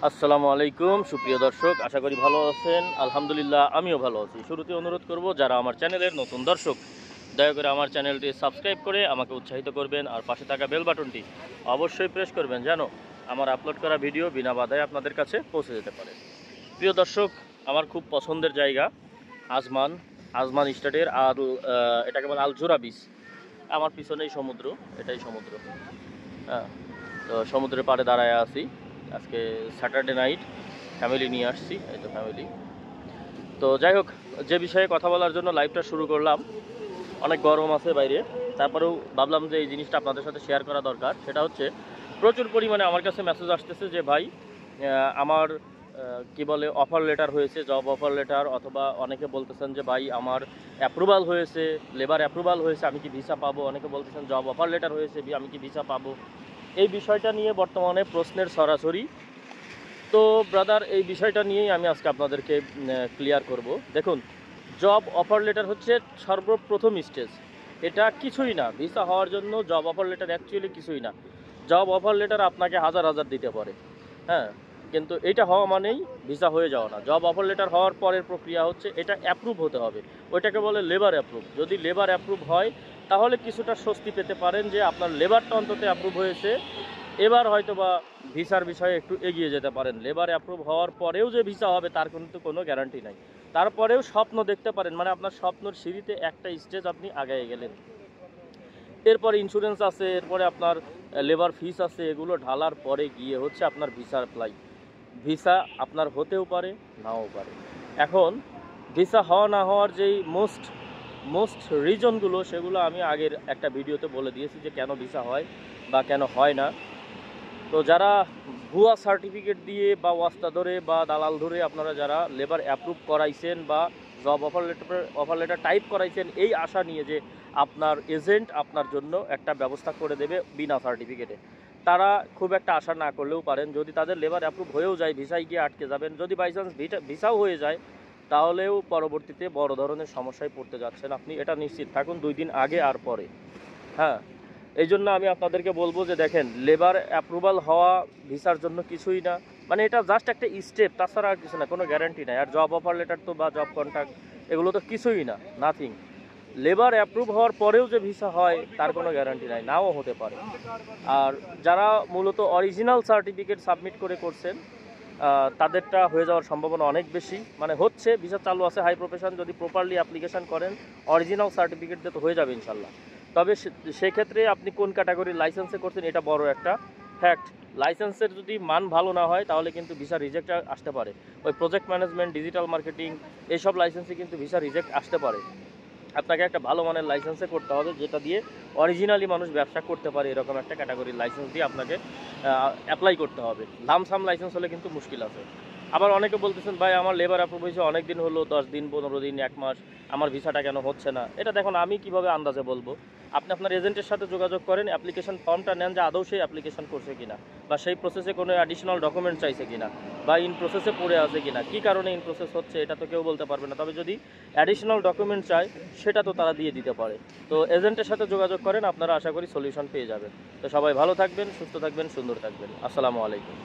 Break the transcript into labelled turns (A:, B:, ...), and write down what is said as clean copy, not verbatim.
A: আসসালামু আলাইকুম সুপ্রিয় দর্শক, আশা করি ভালো আছেন। আলহামদুলিল্লাহ আমিও ভালো আছি। শুরুতে অনুরোধ করব, যারা আমার চ্যানেলের নতুন দর্শক, দয়া করে আমার চ্যানেলটি সাবস্ক্রাইব করে আমাকে উৎসাহিত করবেন, আর পাশে থাকা বেল বাটনটি অবশ্যই প্রেস করবেন যেন আমার আপলোড করা ভিডিও বিনা বাধায় আপনাদের কাছে পৌঁছে যেতে পারে। প্রিয় দর্শক, আমার খুব পছন্দের জায়গা আজমান আজমান স্টেটের এটাকে বলে আলজোরা বিচ। আমার পিছনেই সমুদ্র, এটাই সমুদ্র। হ্যাঁ, তো সমুদ্রের পাড়ে দাঁড়ায় আছি। আজকে স্যাটারডে নাইট, ফ্যামিলি নিয়ে আসছি, এই তো ফ্যামিলি। তো যাই হোক, যে বিষয়ে কথা বলার জন্য লাইভটা শুরু করলাম, অনেক গরম আছে বাইরে, তারপরেও ভাবলাম যে এই জিনিসটা আপনাদের সাথে শেয়ার করা দরকার। সেটা হচ্ছে, প্রচুর পরিমাণে আমার কাছে মেসেজ আসতেছে যে ভাই আমার কি বলে অফার লেটার হয়েছে, জব অফার লেটার, অথবা অনেকে বলতেছেন যে ভাই আমার অ্যাপ্রুভাল হয়েছে, লেবার অ্যাপ্রুভাল হয়েছে, আমি কি ভিসা পাবো। অনেকে বলতেছেন জব অফার লেটার হয়েছে, আমি কি ভিসা পাবো। এই বিষয়টা নিয়ে বর্তমানে প্রশ্নের সরাসরি। তো ব্রাদার, এই বিষয়টা নিয়েই আমি আজকে আপনাদেরকে ক্লিয়ার করব। দেখুন, জব অফার লেটার হচ্ছে সর্বপ্রথম স্টেজ। এটা কিছুই না, ভিসা হওয়ার জন্য জব অফার লেটার অ্যাকচুয়ালি কিছুই না। জব অফার লেটার আপনাকে হাজার হাজার দিতে পারে, হ্যাঁ, কিন্তু এটা হওয়া মানেই ভিসা হয়ে যাওয়া না। জব অফার লেটার হওয়ার পরের প্রক্রিয়া হচ্ছে এটা অ্যাপ্রুভ হতে হবে। ওইটাকে বলে লেবার অ্যাপ্রুভ। যদি লেবার অ্যাপ্রুভ হয় তাহলে কিছুটা স্বস্তি পেতে পারেন যে আপনার লেবারটা অন্তত অ্যাপ্রুভ হয়েছে। এবার হয়তো বা ভিসার বিষয়ে একটু এগিয়ে যেতে পারেন। লেবার অ্যাপ্রুভ হওয়ার পরেও যে ভিসা হবে তার কিন্তু কোনো গ্যারান্টি নাই। তারপরেও স্বপ্ন দেখতে পারেন, মানে আপনার স্বপ্নর সিঁড়িতে একটা স্টেজ আপনি আগায় গেলেন। এরপরে ইন্স্যুরেন্স আছে, এরপরে আপনার লেবার ফিস আছে, এগুলো ঢালার পরে গিয়ে হচ্ছে আপনার ভিসা অ্যাপ্লাই। ভিসা আপনার হতেও পারে, নাও পারে। এখন ভিসা হওয়া না হওয়ার যেই মোস্ট রিজনগুলো, সেগুলো আমি আগের একটা ভিডিওতে বলে দিয়েছি যে কেন ভিসা হয় বা কেন হয় না। তো যারা ভুয়া সার্টিফিকেট দিয়ে বা ওয়াস্তা ধরে বা দালাল ধরে আপনারা যারা লেবার অ্যাপ্রুভ করাইছেন বা জব অফার লেটার টাইপ করাইছেন এই আশা নিয়ে যে আপনার এজেন্ট আপনার জন্য একটা ব্যবস্থা করে দেবে বিনা সার্টিফিকেটে, তারা খুব একটা আশা না করলেও পারেন। যদি তাদের লেবার অ্যাপ্রুভ হয়েও যায়, ভিসায় গিয়ে আটকে যাবেন। যদি বাইচান্স ভিসাও হয়ে যায়, তাহলেও পরবর্তীতে বড় ধরনের সমস্যায় পড়তে যাচ্ছেন আপনি, এটা নিশ্চিত থাকুন, 2 দিন আগে আর পরে। হ্যাঁ, এই জন্য আমি আপনাদেরকে বলবো যে দেখেন, লেবার অ্যাপ্রুভাল হওয়া ভিসার জন্য কিছুই না, মানে এটা জাস্ট একটা স্টেপ, তাছাড়া আর কিছু না, কোনো গ্যারান্টি নাই। আর জব অফার লেটার তো বা জব কন্ট্রাক্ট এগুলো তো কিছুই না, নাথিং। লেবার অ্যাপ্রুভ হওয়ার পরেও যে ভিসা হয় তার কোনো গ্যারান্টি নাই, নাও হতে পারে। আর যারা মূলত অরিজিনাল সার্টিফিকেট সাবমিট করছেন, তাদেরটা হয়ে যাওয়ার সম্ভাবনা অনেক বেশি, মানে হচ্ছে, ভিসা চালু আছে, হাই প্রফেশন, যদি প্রপারলি অ্যাপ্লিকেশন করেন অরিজিনাল সার্টিফিকেট দিয়ে তো হয়ে যাবে ইনশাল্লাহ। তবে সেক্ষেত্রে আপনি কোন ক্যাটাগরির লাইসেন্সে করছেন এটা বড় একটা ফ্যাক্ট। লাইসেন্সের যদি মান ভালো না হয় তাহলে কিন্তু ভিসা রিজেক্ট আসতে পারে। ওই প্রজেক্ট ম্যানেজমেন্ট, ডিজিটাল মার্কেটিং, এইসব লাইসেন্সে কিন্তু ভিসা রিজেক্ট আসতে পারে। আপনাকে একটা ভালো মানের লাইসেন্সে করতে হবে, যেটা দিয়ে অরিজিনালি মানুষ ব্যবসা করতে পারে, এরকম একটা ক্যাটাগরির লাইসেন্স দিয়ে আপনাকে অ্যাপ্লাই করতে হবে। লামসাম লাইসেন্স হলে কিন্তু মুশকিল আছে। আবার অনেকে বলতেছেন ভাই আমার লেবার অ্যাপ্রুভ হয়েছে অনেক দিন হলো, 10 দিন, 15 দিন, 1 মাস, আমার ভিসাটা কেন হচ্ছে না। এটা দেখুন, আমি কিভাবে আন্দাজে বলবো। আপনি আপনার এজেন্টের সাথে যোগাযোগ করেন, অ্যাপ্লিকেশন ফর্মটা নেন যে আদৌ সেই অ্যাপ্লিকেশন করছে কিনা, বা সেই প্রসেসে কোনো অ্যাডিশনাল ডকুমেন্ট চাইছে কিনা, বা ইন প্রসেসে পড়ে আছে কিনা। কী কারণে ইন প্রসেস হচ্ছে এটা তো কেউ বলতে পারবে না, তবে যদি অ্যাডিশনাল ডকুমেন্ট চায় সেটা তো তারা দিয়ে দিতে পারে। তো এজেন্টের সাথে যোগাযোগ করেন, আপনারা আশা করি সলিউশন পেয়ে যাবেন। তো সবাই ভালো থাকবেন, সুস্থ থাকবেন, সুন্দর থাকবেন। আসসালামু আলাইকুম।